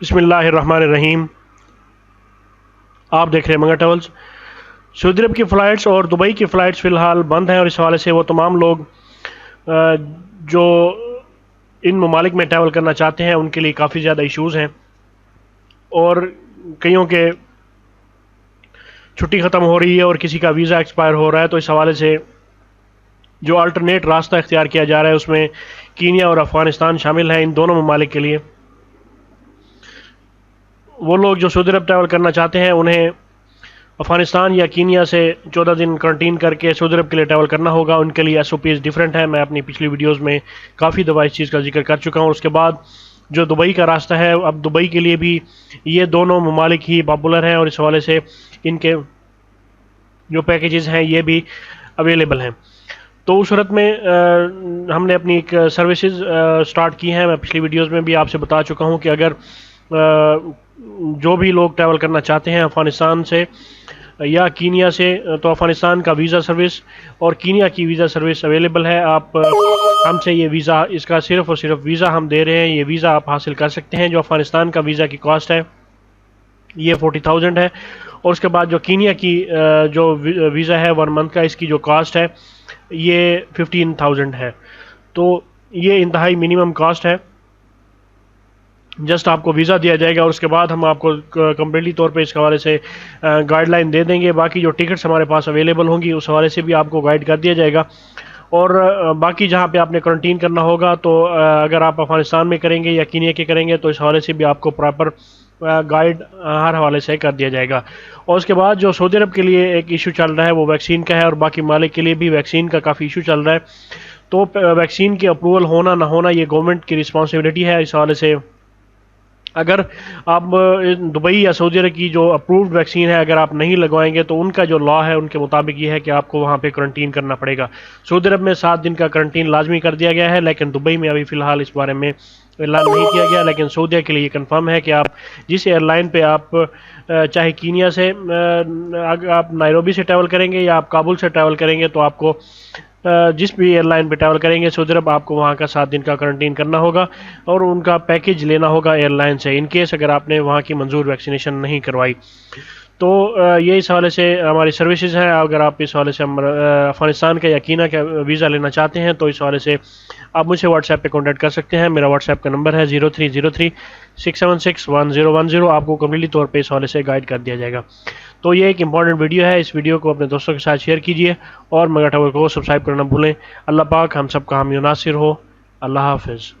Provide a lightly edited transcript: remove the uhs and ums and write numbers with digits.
بسم اللہ الرحمن الرحیم۔ آپ دیکھ رہے ہیں منگا ٹریولز۔ سعودی عرب کی فلائٹس اور دبئی کی فلائٹس فی الحال بند ہیں، اور اس حوالے سے وہ تمام لوگ جو ان ممالک میں ٹریول کرنا چاہتے ہیں ان کے لیے کافی زیادہ ایشوز ہیں، اور کئیوں کے چھٹی ختم ہو رہی ہے اور کسی کا ویزا ایکسپائر ہو رہا ہے، تو اس حوالے سے جو الٹرنیٹ راستہ اختیار کیا جا رہا ہے اس میں کینیا اور افغانستان شامل ہیں۔ ان دونوں ممالک کے لیے وہ لوگ جو سعودی عرب ٹریول کرنا چاہتے ہیں انہیں افغانستان یا کینیا سے 14 دن کرنٹین کر کے سعودی عرب کے لیے ٹریول کرنا ہوگا۔ ان کے لیے ایس او پیز ڈیفرنٹ ہے، میں اپنی پچھلی ویڈیوز میں کافی دفعہ اس چیز کا ذکر کر چکا ہوں۔ اس کے بعد جو دبئی کا راستہ ہے، اب دبئی کے لیے بھی یہ دونوں ممالک ہی پاپولر ہیں، اور اس حوالے سے ان کے جو پیکیجز ہیں یہ بھی اویلیبل ہیں۔ تو اس صورت میں ہم نے اپنی ایک سروسز سٹارٹ کی ہیں۔ میں پچھلی ویڈیوز میں بھی آپ سے بتا چکا ہوں کہ اگر جو بھی لوگ ٹریول کرنا چاہتے ہیں افغانستان سے یا کینیا سے، تو افغانستان کا ویزا سروس اور کینیا کی ویزا سروس اویلیبل ہے۔ آپ ہم سے یہ ویزا، اس کا صرف اور صرف ویزا ہم دے رہے ہیں، یہ ویزا آپ حاصل کر سکتے ہیں۔ جو افغانستان کا ویزا کی کاسٹ ہے یہ 40,000 ہے، اور اس کے بعد جو کینیا کی جو ویزا ہے 1 منتھ کا، اس کی جو کاسٹ ہے یہ 15,000 ہے۔ تو یہ انتہائی منیمم کاسٹ ہے۔ جسٹ آپ کو ویزا دیا جائے گا، اور اس کے بعد ہم آپ کو کمپلیٹلی طور پہ اس حوالے سے گائیڈ لائن دے دیں گے۔ باقی جو ٹکٹس ہمارے پاس اویلیبل ہوں گی اس حوالے سے بھی آپ کو گائیڈ کر دیا جائے گا، اور باقی جہاں پہ آپ نے کرنٹین کرنا ہوگا، تو اگر آپ افغانستان میں کریں گے یا کینیا کے کریں گے تو اس حوالے سے بھی آپ کو پراپر گائیڈ ہر حوالے سے کر دیا جائے گا۔ اور اس کے بعد جو سعودی عرب کے لیے ایک ایشو چل رہا ہے وہ ویکسین کا ہے، اور باقی ممالک کے لیے بھی ویکسین کا کافی ایشو چل رہا ہے۔ تو ویکسین کی اپروول ہونا نہ ہونا یہ گورنمنٹ کی رسپانسبلٹی ہے۔ اس حوالے سے اگر آپ دبئی یا سعودی عرب کی جو اپرووڈ ویکسین ہے اگر آپ نہیں لگوائیں گے تو ان کا جو لا ہے ان کے مطابق یہ ہے کہ آپ کو وہاں پہ کرنٹین کرنا پڑے گا۔ سعودی عرب میں 7 دن کا کرنٹین لازمی کر دیا گیا ہے، لیکن دبئی میں ابھی فی الحال اس بارے میں اعلان نہیں کیا گیا، لیکن سعودیہ کے لیے یہ کنفرم ہے کہ آپ جس ایئر لائن پہ آپ چاہے کینیا سے اگر آپ نائروبی سے ٹریول کریں گے یا آپ کابل سے ٹریول کریں گے، تو آپ کو جس بھی ایئر لائن پہ ٹریول کریں گے سعودی عرب، آپ کو وہاں کا 7 دن کا کرنٹین کرنا ہوگا اور ان کا پیکیج لینا ہوگا ایئر لائن سے، ان کیس اگر آپ نے وہاں کی منظور ویکسینیشن نہیں کروائی۔ تو یہ اس حوالے سے ہماری سروسز ہیں۔ اگر آپ اس حوالے سے افغانستان کا یا کینیا کا ویزا لینا چاہتے ہیں تو اس حوالے سے آپ مجھ سے واٹس ایپ پہ کانٹیکٹ کر سکتے ہیں۔ میرا واٹس ایپ کا نمبر ہے 030367611010۔ آپ کو کمپلیٹلی طور پہ اس حوالے سے گائیڈ کر دیا جائے گا۔ تو یہ ایک امپورٹنٹ ویڈیو ہے، اس ویڈیو کو اپنے دوستوں کے ساتھ شیئر کیجیے، اور منگا ٹریول کو سبسکرائب کرنا بھولیں۔ اللہ پاک ہم سب کا حامی و ناصر ہو۔ اللہ حافظ۔